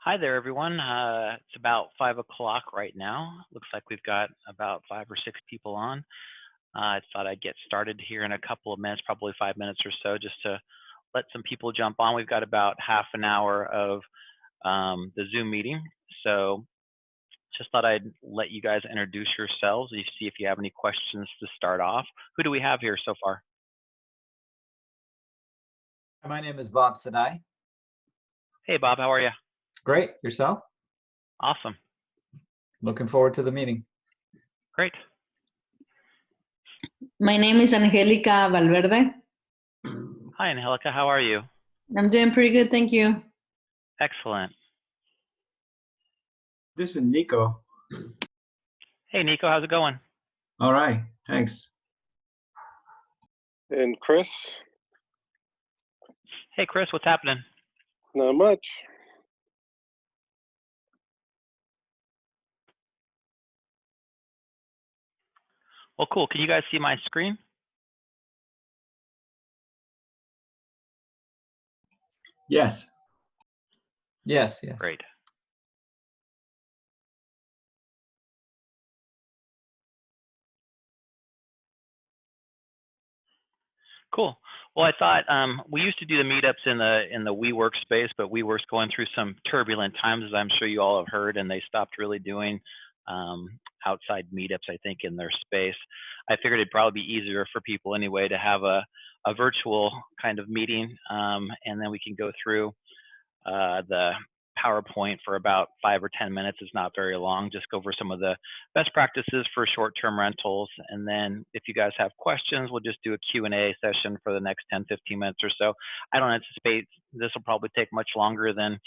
Hi there, everyone. It's about 5 o'clock right now. Looks like we've got about 5 or 6 people on. I thought I'd get started here in a couple of minutes, probably 5 minutes or so, just to let some people jump on. We've got about half an hour of the Zoom meeting. So just thought I'd let you guys introduce yourselves and see if you have any questions to start off. Who do we have here so far? My name is Bob Sadai. Hey, Bob, how are you? Great. Yourself? Awesome. Looking forward to the meeting. Great. My name is Angelica Valverde. Hi, Angelica. How are you? I'm doing pretty good, thank you. Excellent. This is Nico. Hey, Nico, how's it going? All right, thanks. And Chris, Hey, Chris, what's happening? not much. Well, cool. Can you guys see my screen? Yes. Yes. Great. Cool. Well, I thought we used to do the meetups in the WeWork space, but WeWork's going through some turbulent times, as I'm sure you all have heard, and they stopped really doing outside meetups, I think, in their space. I figured it'd probably be easier for people anyway to have a virtual kind of meeting, and then we can go through the PowerPoint for about 5 or 10 minutes. It's not very long. Just go over some of the best practices for short-term rentals. And then if you guys have questions, we'll just do a Q&A session for the next 10, 15 minutes or so. I don't anticipate this will probably take much longer than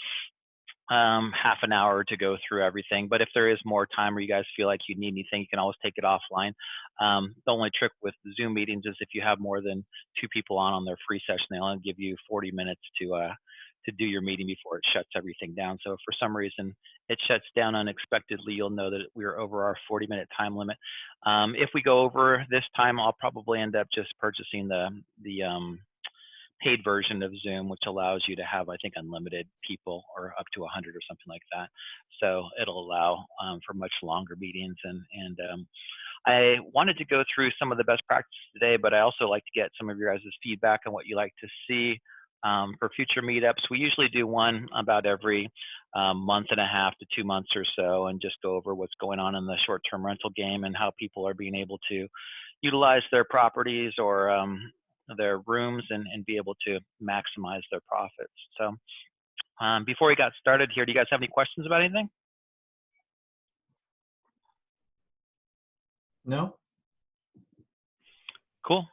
half an hour to go through everything. But if there is more time or you guys feel like you need anything, you can always take it offline. The only trick with Zoom meetings is if you have more than 2 people on their free session, they only give you 40 minutes to do your meeting before it shuts everything down. So if for some reason it shuts down unexpectedly, you'll know that we're over our 40-minute time limit. If we go over this time, I'll probably end up just purchasing the paid version of Zoom, which allows you to have, I think, unlimited people or up to 100 or something like that. So it'll allow for much longer meetings. And I wanted to go through some of the best practices today, but I also like to get some of your guys' feedback on what you like to see for future meetups. We usually do one about every month and a half to 2 months or so, and just go over what's going on in the short-term rental game and how people are being able to utilize their properties or their rooms and be able to maximize their profits. So before we got started here, do you guys have any questions about anything? No? Cool.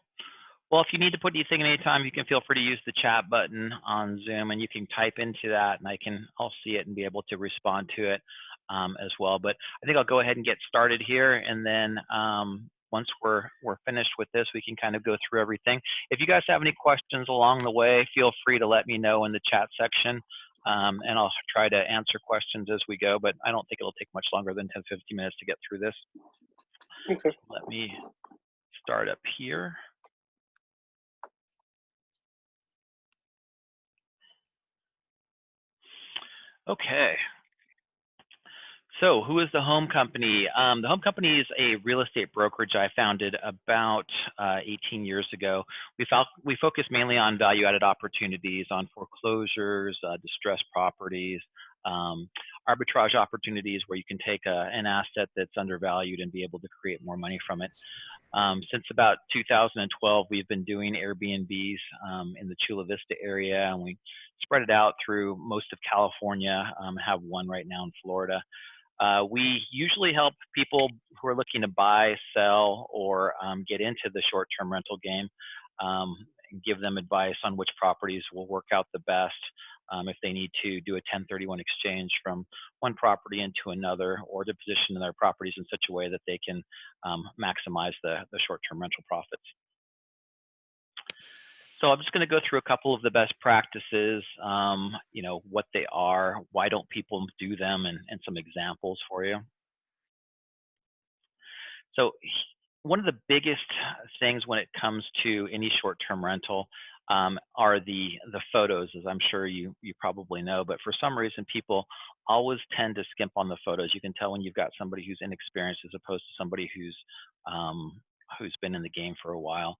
Well, if you need to put anything anytime, you can feel free to use the chat button on Zoom, and you can type into that, and I'll see it and be able to respond to it as well. But I think I'll go ahead and get started here, and then once we're finished with this, we can kind of go through everything. If you guys have any questions along the way, feel free to let me know in the chat section, and I'll try to answer questions as we go. But I don't think it'll take much longer than 10, 15 minutes to get through this. Okay. So let me start up here. Okay. So who is the home company? The home company is a real estate brokerage I founded about 18 years ago. We focus mainly on value-added opportunities, on foreclosures, distressed properties, arbitrage opportunities where you can take an asset that's undervalued and be able to create more money from it. Since about 2012, we've been doing Airbnbs in the Chula Vista area, and we spread it out through most of California, have one right now in Florida. We usually help people who are looking to buy, sell, or get into the short-term rental game, and give them advice on which properties will work out the best if they need to do a 1031 exchange from one property into another, or to position their properties in such a way that they can maximize the short-term rental profits. So I'm just going to go through a couple of the best practices, what they are, why don't people do them, and some examples for you. So one of the biggest things when it comes to any short-term rental are the photos, as I'm sure you probably know. But for some reason, people always tend to skimp on the photos. You can tell when you've got somebody who's inexperienced as opposed to somebody who's been in the game for a while.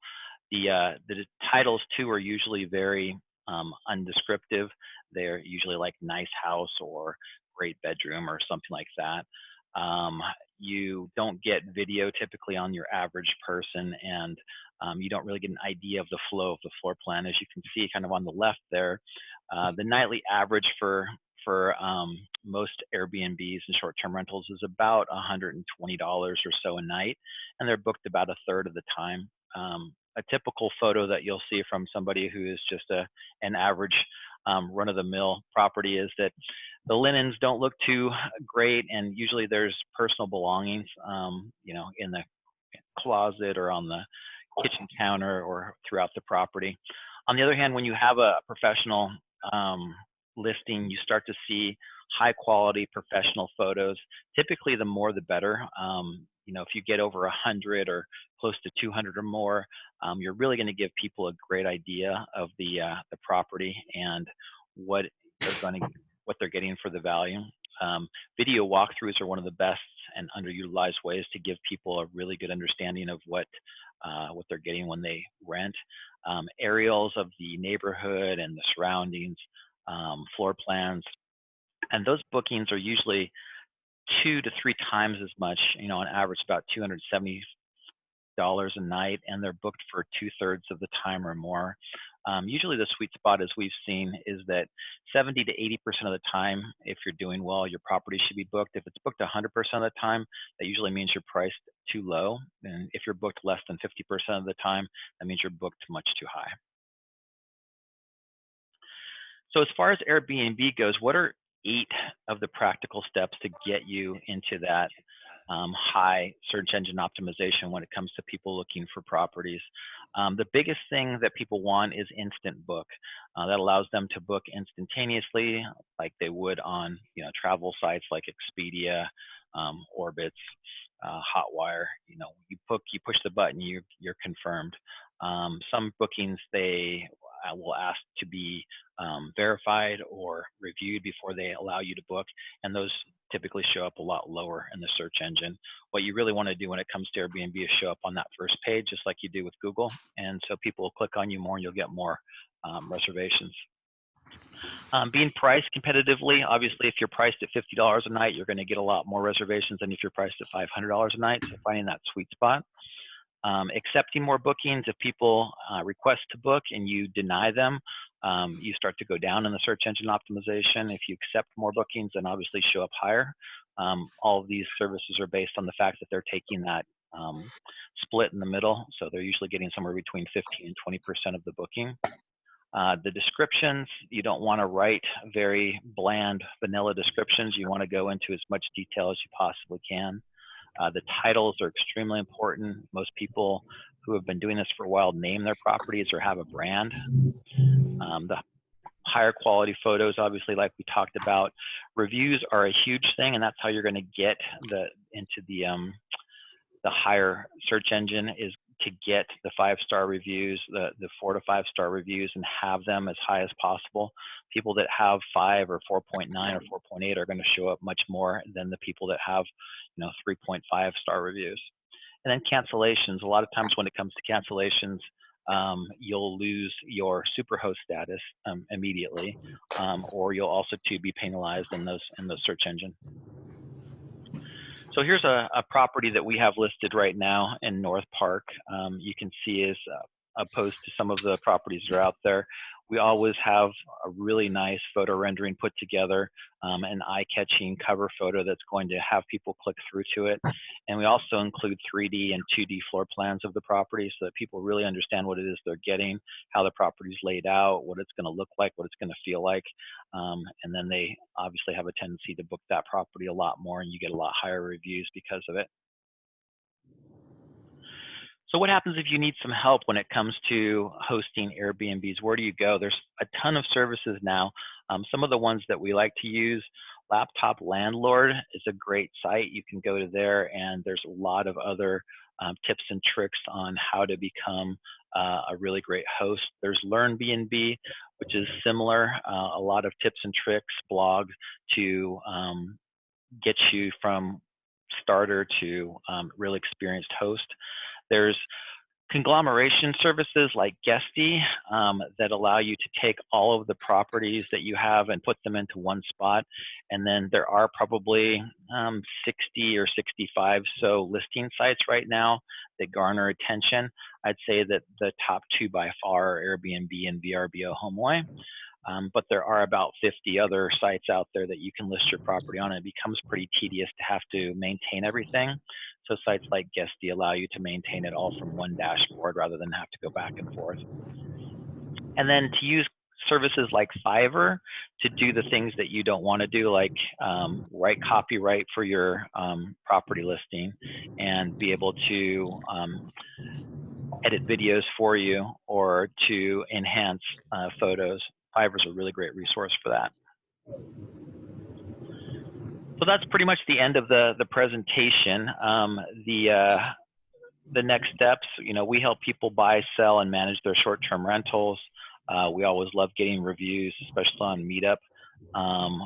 The titles too are usually very undescriptive. They're usually like nice house or great bedroom or something like that. You don't get video typically on your average person, and you don't really get an idea of the flow of the floor plan. As you can see kind of on the left there, the nightly average for most Airbnbs and short-term rentals is about $120 or so a night, and they're booked about a third of the time. A typical photo that you'll see from somebody who is just an average run-of-the-mill property is that the linens don't look too great, and usually there's personal belongings, in the closet or on the kitchen counter or throughout the property. On the other hand, when you have a professional listing, you start to see high quality professional photos. Typically, the more the better. If you get over 100 or close to 200 or more, you're really going to give people a great idea of the property and what they're getting for the value. Video walkthroughs are one of the best and underutilized ways to give people a really good understanding of what they're getting when they rent. Aerials of the neighborhood and the surroundings, floor plans, and those bookings are usually 2 to 3 times as much, on average about $270 a night, and they're booked for 2/3 of the time or more. Usually the sweet spot, as we've seen, is that 70 to 80% of the time, if you're doing well, your property should be booked. If it's booked 100% of the time, that usually means you're priced too low. And if you're booked less than 50% of the time, that means you're booked much too high. So as far as Airbnb goes, what are 8 of the practical steps to get you into that high search engine optimization when it comes to people looking for properties? The biggest thing that people want is instant book. That allows them to book instantaneously, like they would on travel sites like Expedia, Orbitz, Hotwire. You push the button, you're confirmed. Some bookings they will ask to be verified or reviewed before they allow you to book, and those typically show up a lot lower in the search engine. What you really want to do when it comes to Airbnb is show up on that first page, just like you do with Google, and so people will click on you more and you'll get more reservations. Being priced competitively, obviously if you're priced at $50 a night, you're going to get a lot more reservations than if you're priced at $500 a night, so finding that sweet spot. Accepting more bookings. If people request to book and you deny them, you start to go down in the search engine optimization. If you accept more bookings, then obviously show up higher. All of these services are based on the fact that they're taking that split in the middle, so they're usually getting somewhere between 15 and 20% of the booking. The descriptions, you don't want to write very bland, vanilla descriptions. You want to go into as much detail as you possibly can. The titles are extremely important. Most people who have been doing this for a while name their properties or have a brand. The higher quality photos, obviously, like we talked about. Reviews are a huge thing, and that's how you're going to get into the higher search engine, is to get the 5-star reviews, the 4 to 5-star reviews, and have them as high as possible. People that have 5 or 4.9 or 4.8 are going to show up much more than the people that have 3.5-star reviews. And then cancellations. A lot of times when it comes to cancellations, you'll lose your superhost status immediately, or you'll also be penalized in those search engine. So here's a property that we have listed right now in North Park. You can see is opposed to some of the properties that are out there, we always have a really nice photo rendering put together, an eye-catching cover photo that's going to have people click through to it. And we also include 3D and 2D floor plans of the property so that people really understand what it is they're getting, how the property is laid out, what it's going to look like, what it's going to feel like. And then they obviously have a tendency to book that property a lot more, and you get a lot higher reviews because of it. So what happens if you need some help when it comes to hosting Airbnbs? Where do you go? There's a ton of services now. Some of the ones that we like to use, Laptop Landlord is a great site. You can go to there, and there's a lot of other tips and tricks on how to become a really great host. There's LearnBnB, which is similar, a lot of tips and tricks, blogs to get you from starter to really experienced host. There's conglomeration services like Guesty that allow you to take all of the properties that you have and put them into one spot. And then there are probably 60 or 65 so listing sites right now that garner attention. I'd say that the top two by far are Airbnb and VRBO HomeAway. But there are about 50 other sites out there that you can list your property on. It becomes pretty tedious to have to maintain everything. So sites like Guesty allow you to maintain it all from one dashboard rather than have to go back and forth. And then to use services like Fiverr to do the things that you don't want to do, like write copyright for your property listing and be able to edit videos for you or to enhance photos. Fiverr's a really great resource for that. So that's pretty much the end of the presentation. The next steps, we help people buy, sell, and manage their short-term rentals. We always love getting reviews, especially on Meetup.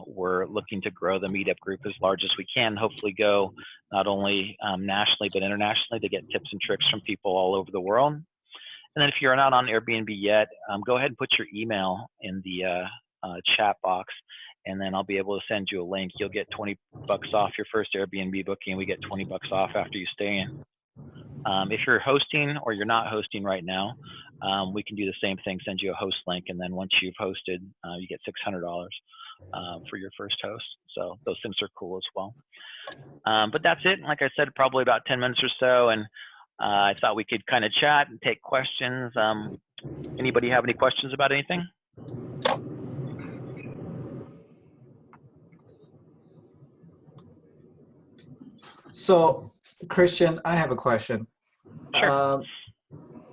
We're looking to grow the Meetup group as large as we can, hopefully go not only nationally, but internationally to get tips and tricks from people all over the world. And then if you're not on Airbnb yet, go ahead and put your email in the chat box, and then I'll be able to send you a link. You'll get $20 off your first Airbnb booking, and we get $20 off after you stay in. If you're hosting or you're not hosting right now, we can do the same thing, send you a host link, and then once you've hosted, you get $600 for your first host. So those things are cool as well. But that's it. Like I said, probably about 10 minutes or so, and I thought we could kind of chat and take questions. Anybody have any questions about anything? So, Christian, I have a question. Sure.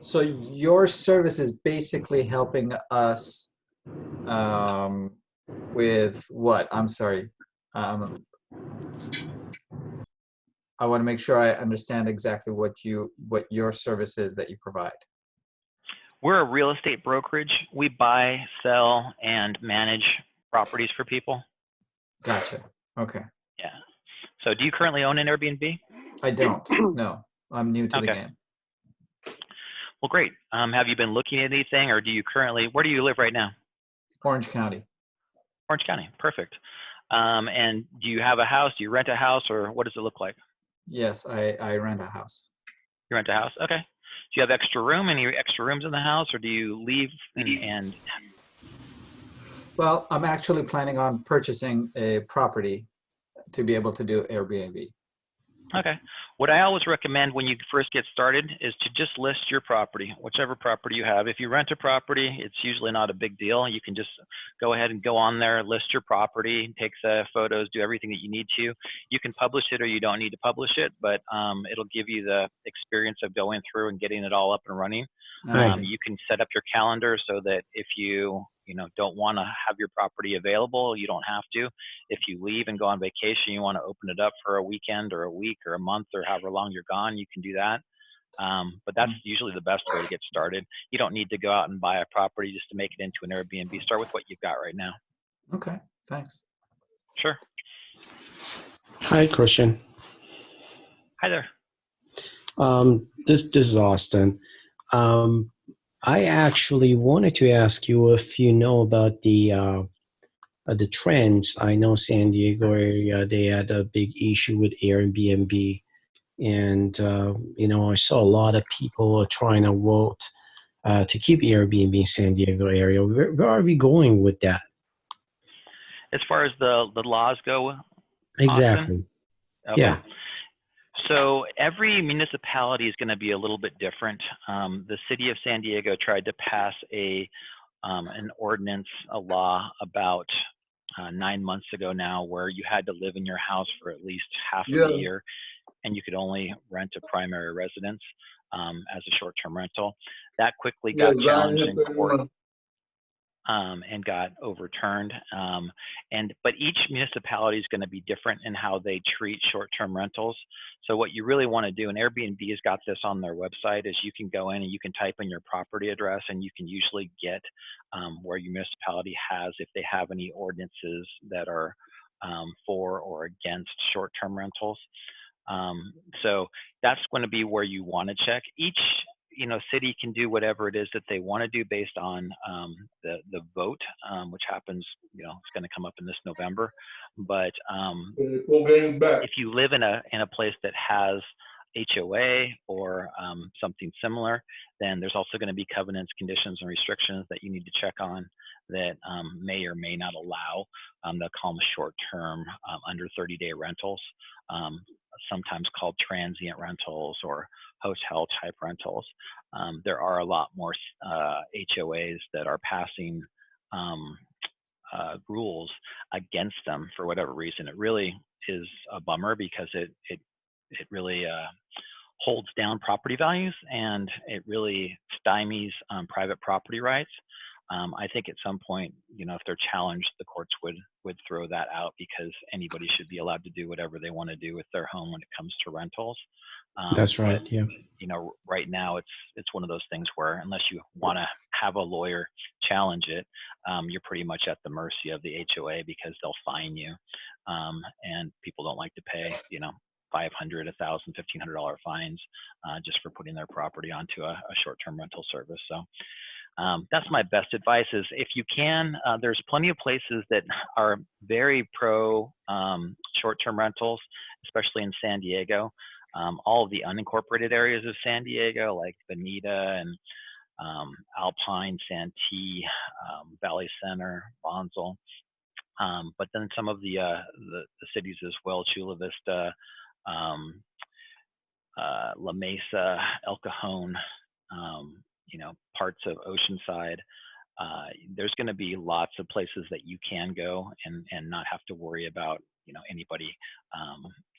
So your service is basically helping us with what? I'm sorry. I want to make sure I understand exactly what your service is that you provide. We're a real estate brokerage. We buy, sell, and manage properties for people. Gotcha. Okay. Yeah. So do you currently own an Airbnb? I don't. No, I'm new to the Okay. game. Well, great. Have you been looking at anything, or do you currently, where do you live right now? Orange County. Orange County. Perfect. And do you have a house? Do you rent a house, or what does it look like? Yes, I rent a house. You rent a house? Okay. Do you have extra room? Any extra rooms in the house, or do you leave and Well, I'm actually planning on purchasing a property to be able to do Airbnb. Okay. What I always recommend when you first get started is to just list your property, whichever property you have. If you rent a property, it's usually not a big deal. You can just go ahead and go on there, list your property, take the photos, do everything that you need to. You can publish it or you don't need to publish it, but it'll give you the experience of going through and getting it all up and running. You can set up your calendar so that if you don't want to have your property available, you don't have to. If you leave and go on vacation, you want to open it up for a weekend or a week or a month or however long you're gone, you can do that. But that's usually the best way to get started. You don't need to go out and buy a property just to make it into an Airbnb. Start with what you've got right now. Okay, thanks. Sure. Hi, Christian. Hi there. This is Austin. I actually wanted to ask you if you know about the trends. I know San Diego area, they had a big issue with Airbnb. And, I saw a lot of people trying to vote to keep Airbnb in San Diego area. Where are we going with that? As far as the laws go, Exactly. okay. Yeah. So every municipality is going to be a little bit different. The city of San Diego tried to pass an ordinance, a law about 9 months ago now, where you had to live in your house for at least half of the year, and you could only rent a primary residence as a short-term rental. That quickly got challenged in court. and got overturned. But each municipality is going to be different in how they treat short-term rentals. So what you really want to do, and Airbnb has got this on their website, is you can go in and you can type in your property address, and you can usually get where your municipality has, if they have any ordinances that are for or against short-term rentals. So that's going to be where you want to check. Each city can do whatever it is that they want to do based on the vote, which happens, it's going to come up in this November. But if you live in a place that has HOA or something similar, then there's also going to be covenants, conditions, and restrictions that you need to check on that may or may not allow. They'll call them short-term, under 30-day rentals, sometimes called transient rentals or hotel-type rentals. There are a lot more HOAs that are passing rules against them for whatever reason. It really is a bummer because it really holds down property values, and it really stymies private property rights. I think at some point, if they're challenged, the courts would throw that out, because anybody should be allowed to do whatever they want to do with their home when it comes to rentals. That's right. But, Yeah. right now it's one of those things where unless you want to have a lawyer challenge it, you're pretty much at the mercy of the HOA, because they'll fine you, and people don't like to pay, $500, $1,000, $1,500 fines just for putting their property onto a short-term rental service. So that's my best advice, is if you can, there's plenty of places that are very pro short-term rentals, especially in San Diego. All of the unincorporated areas of San Diego, like Bonita and Alpine, Santee, Valley Center, Bonsall. But then some of the cities as well, Chula Vista, La Mesa, El Cajon, parts of Oceanside. There's going to be lots of places that you can go and not have to worry about anybody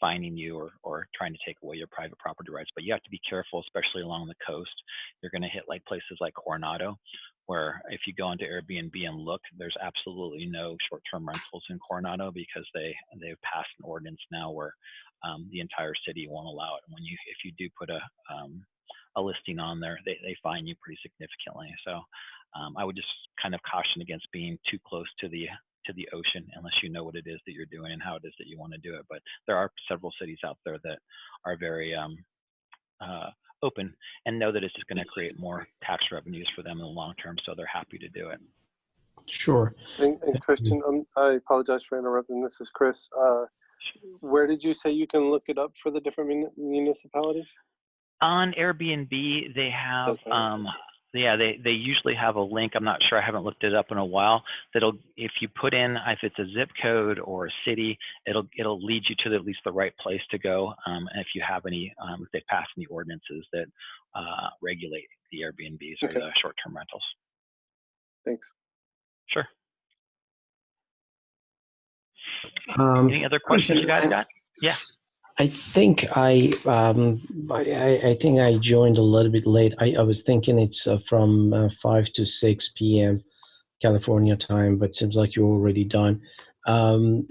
fining you or trying to take away your private property rights. But you have to be careful, especially along the coast. You're going to hit like places like Coronado, where if you go into Airbnb and look, there's absolutely no short-term rentals in Coronado, because they've passed an ordinance now where the entire city won't allow it. And if you do put a listing on there, they fine you pretty significantly. So I would just kind of caution against being too close to the ocean unless you know what it is that you're doing and how it is that you want to do it. But there are several cities out there that are very open and know that it's just going to create more tax revenues for them in the long term, so they're happy to do it. Sure. And Christian, I apologize for interrupting. This is Chris. Where did you say you can look it up for the different municipalities? On Airbnb, they have, they usually have a link. I'm not sure, I haven't looked it up in a while. If you put in, if it's a zip code or a city, it'll lead you to at least the right place to go. And if you have any, if they pass any ordinances that regulate the Airbnbs or the short-term rentals. Thanks. Sure. Any other questions you guys got? Yeah. I think I think I joined a little bit late. I was thinking it's from 5 to 6 p.m. California time, but seems like you're already done.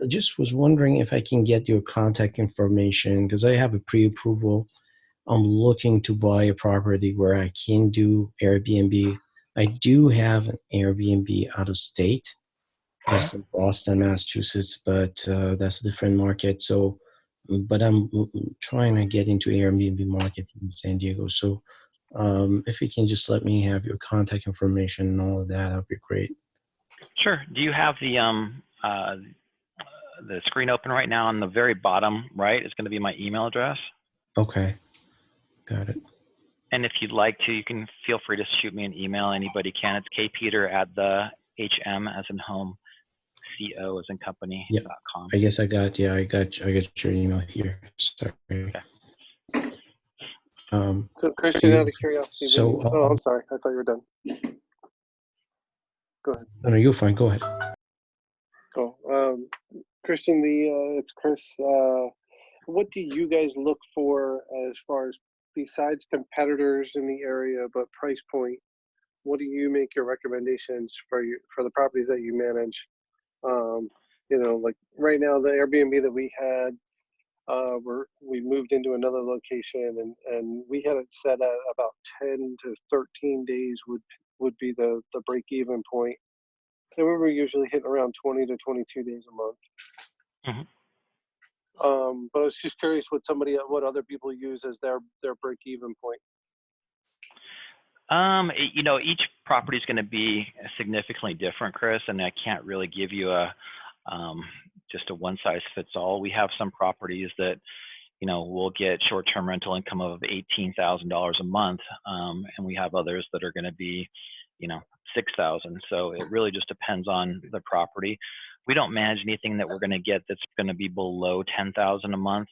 Just was wondering if I can get your contact information, because I have a pre-approval. I'm looking to buy a property where I can do Airbnb. I do have an Airbnb out of state. That's in Boston, Massachusetts, but that's a different market. So, but I'm trying to get into Airbnb market in San Diego. So if you can just let me have your contact information and all of that, that'd be great. Sure. Do you have the screen open right now? On the very bottom right is going to be my email address. Okay, got it. And if you'd like to, you can feel free to shoot me an email. Anybody can. It's kpeter@the-hm as in home, co as in company.com. I guess I got your email here. Sorry. Okay. So Christian, out of curiosity, I'm sorry, I thought you were done. Go ahead. No, you're fine. Go ahead. Cool. Christian, it's Chris. What do you guys look for as far as, besides competitors in the area, but price point? what do you make your recommendations for the properties that you manage? You know, like right now, the Airbnb that we had, we moved into another location, and we had it set at about 10 to 13 days would be the break even point, and we were usually hitting around 20 to 22 days a month. But I was just curious what other people use as their break even point. You know, each property is going to be significantly different, Chris, and I can't really give you a just a one size fits all. We have some properties that, you know, we'll get short-term rental income of $18,000 a month, and we have others that are going to be, you know, $6,000. So it really just depends on the property. We don't manage anything that we're going to get that's going to be below $10,000 a month,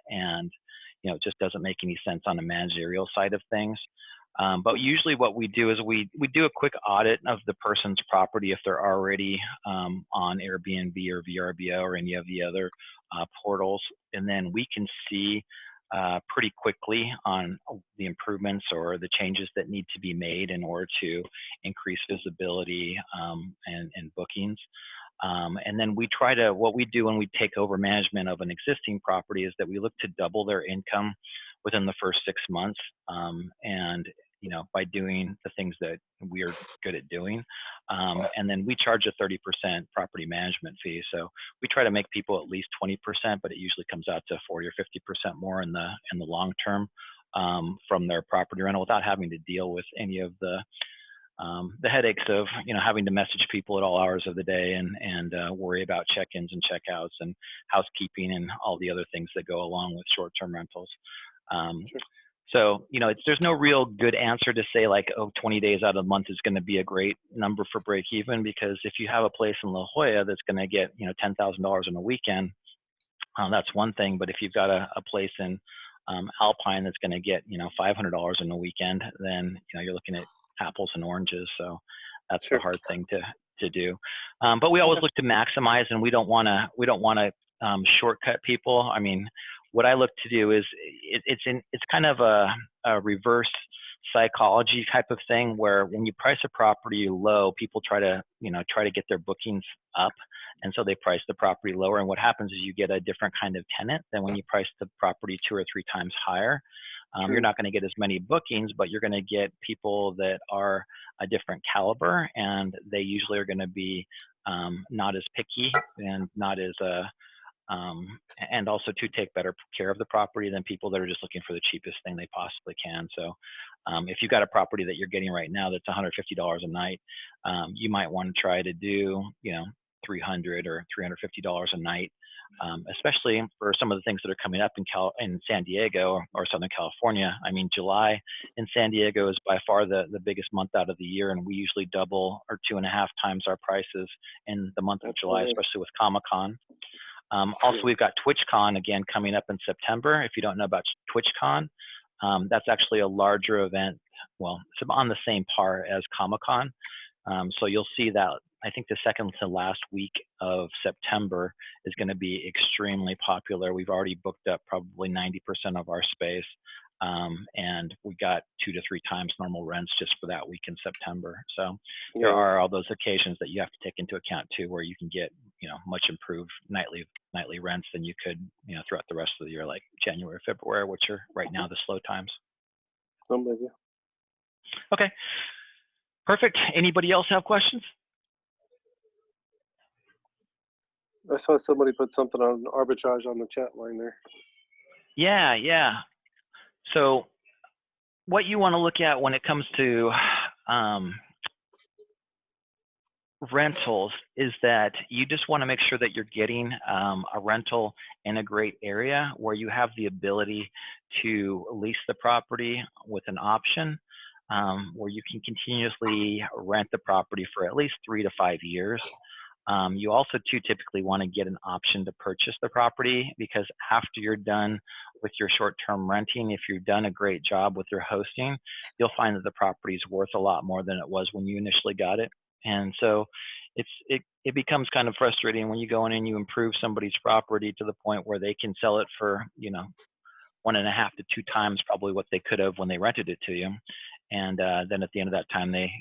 and you know, it just doesn't make any sense on the managerial side of things. But usually what we do is we do a quick audit of the person's property if they're already on Airbnb or VRBO or any of the other portals, and then we can see pretty quickly on the improvements or the changes that need to be made in order to increase visibility and bookings. And then what we do when we take over management of an existing property is that we look to double their income within the first 6 months. And, you know, by doing the things that we're good at doing. And then we charge a 30% property management fee. So we try to make people at least 20%, but it usually comes out to 40 or 50% more in the long term from their property rental without having to deal with any of the headaches of, you know, having to message people at all hours of the day and worry about check-ins and check-outs and housekeeping and all the other things that go along with short-term rentals. Sure. So, you know, there's no real good answer to say like, oh, 20 days out of the month is going to be a great number for break even, because if you have a place in La Jolla that's going to get, you know, $10,000 in a weekend, that's one thing. But if you've got a place in Alpine that's going to get, you know, $500 in a weekend, then, you know, you're looking at apples and oranges. So that's Sure. the hard thing to do. But we always look to maximize, and we don't want to shortcut people. I mean, what I look to do is it's kind of a reverse psychology type of thing, where when you price a property low, people try to get their bookings up, and so they price the property lower. And what happens is you get a different kind of tenant than when you price the property 2 or 3 times higher. You're not going to get as many bookings, but you're going to get people that are a different caliber, and they usually are going to be not as picky and not as and also to take better care of the property than people that are just looking for the cheapest thing they possibly can. So if you've got a property that you're getting right now that's $150 a night, you might want to try to do, you know, $300 or $350 a night, especially for some of the things that are coming up in San Diego or Southern California. I mean, July in San Diego is by far the biggest month out of the year, and we usually double or 2.5 times our prices in the month of July, especially with Comic-Con. Also, we've got TwitchCon again coming up in September. If you don't know about TwitchCon, that's actually a larger event. Well, it's on the same par as Comic-Con. So you'll see that, I think the second to last week of September is going to be extremely popular. We've already booked up probably 90% of our space. And we got 2 to 3 times normal rents just for that week in September. So there are all those occasions that you have to take into account too, where you can get, you know, much improved nightly rents than you could, you know, throughout the rest of the year, like January, February, which are right now the slow times. I'm with you. Okay, perfect. Anybody else have questions? I saw somebody put something on arbitrage on the chat line there. Yeah. So what you want to look at when it comes to rentals is that you just want to make sure that you're getting a rental in a great area where you have the ability to lease the property with an option, where you can continuously rent the property for at least 3 to 5 years. You also too typically want to get an option to purchase the property, because after you're done with your short-term renting, if you've done a great job with your hosting, you'll find that the property is worth a lot more than it was when you initially got it. And so it becomes kind of frustrating when you go in and you improve somebody's property to the point where they can sell it for, you know, 1.5 to 2 times probably what they could have when they rented it to you. And then at the end of that time, they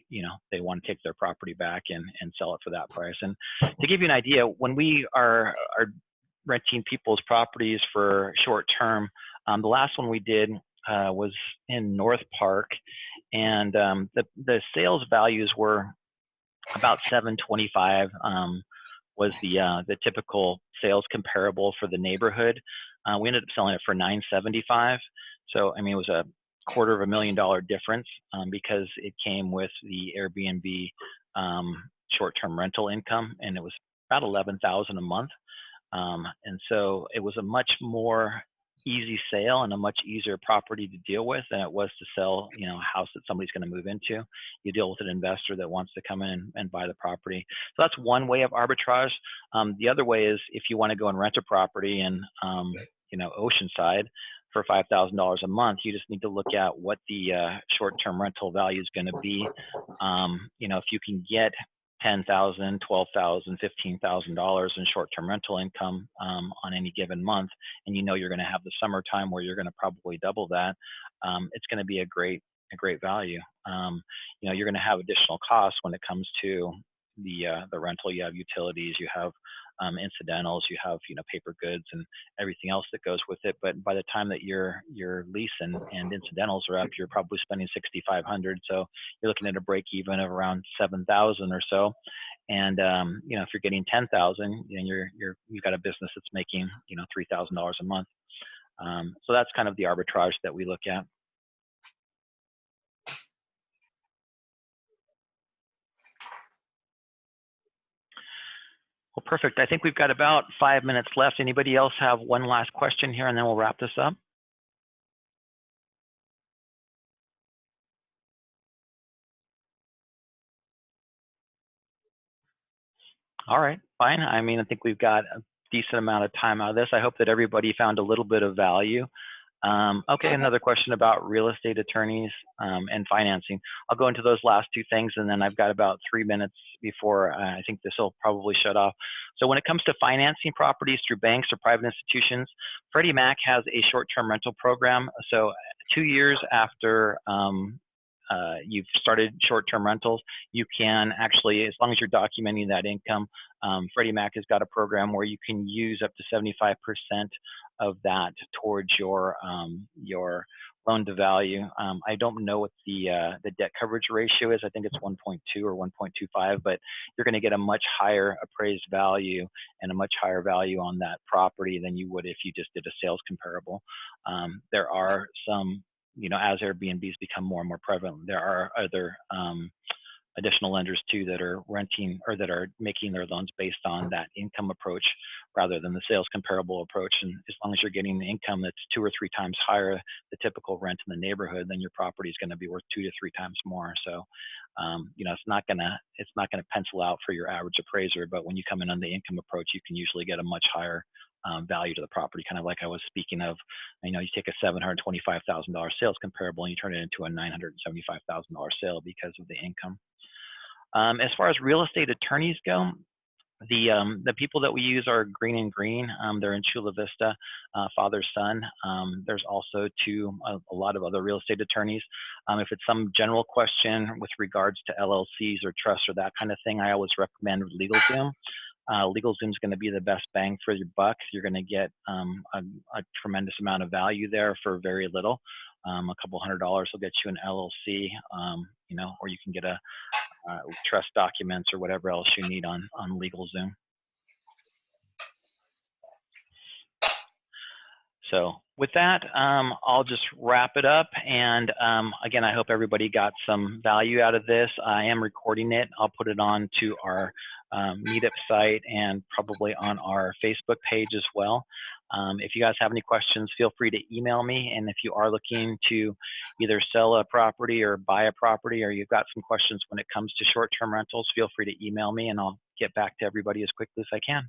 want to take their property back and sell it for that price. And to give you an idea, when we are renting people's properties for short term, the last one we did was in North Park, and the sales values were about 725 was the typical sales comparable for the neighborhood. We ended up selling it for 975. So I mean, it was a $250,000 difference because it came with the Airbnb short-term rental income, and it was about $11,000 a month. And so it was a much more easy sale and a much easier property to deal with than it was to sell, a house that somebody's going to move into. You deal with an investor that wants to come in and buy the property. So that's one way of arbitrage. The other way is if you want to go and rent a property in, Oceanside for $5,000 a month, you just need to look at what the short-term rental value is going to be. If you can get $10,000, $12,000, $15,000 in short-term rental income on any given month, and you're going to have the summertime where you're going to probably double that, it's going to be a great value. You're going to have additional costs when it comes to the rental. You have utilities, you have incidentals, you have paper goods and everything else that goes with it. But by the time that your lease and incidentals are up, you're probably spending $6,500. So you're looking at a break even of around $7,000 or so. And if you're getting $10,000, and you've got a business that's making $3,000 a month. So that's kind of the arbitrage that we look at. Well, perfect. I think we've got about 5 minutes left. Anybody else have one last question here, and then we'll wrap this up? All right, fine. I mean, I think we've got a decent amount of time out of this. I hope that everybody found a little bit of value. Okay, another question about real estate attorneys and financing. I'll go into those last two things, and then I've got about 3 minutes before I think this will probably shut off. So when it comes to financing properties through banks or private institutions, Freddie Mac has a short-term rental program. So 2 years after you've started short-term rentals, you can actually, as long as you're documenting that income, Freddie Mac has got a program where you can use up to 75% of that towards your loan to value. I don't know what the debt coverage ratio is. I think it's 1.2 or 1.25, but you're going to get a much higher appraised value and a much higher value on that property than you would if you just did a sales comparable. There are some, as Airbnbs become more and more prevalent, there are other additional lenders too that are renting or that are making their loans based on that income approach rather than the sales comparable approach. And as long as you're getting the income that's 2 or 3 times higher the typical rent in the neighborhood, then your property is going to be worth 2 to 3 times more. So it's not gonna pencil out for your average appraiser, but when you come in on the income approach, you can usually get a much higher value to the property, kind of like I was speaking of. You take a $725,000 sales comparable and you turn it into a $975,000 sale because of the income. As far as real estate attorneys go, the people that we use are Green and Green. They're in Chula Vista, father, son. There's also a lot of other real estate attorneys. If it's some general question with regards to LLCs or trusts or that kind of thing, I always recommend LegalZoom. LegalZoom is going to be the best bang for your buck. You're going to get a tremendous amount of value there for very little. A couple $100 will get you an LLC, or you can get a trust documents or whatever else you need on LegalZoom. So with that, I'll just wrap it up. And again, I hope everybody got some value out of this. I am recording it. I'll put it on to our Meetup site and probably on our Facebook page as well. If you guys have any questions, feel free to email me. And if you are looking to either sell a property or buy a property, or you've got some questions when it comes to short-term rentals, feel free to email me and I'll get back to everybody as quickly as I can.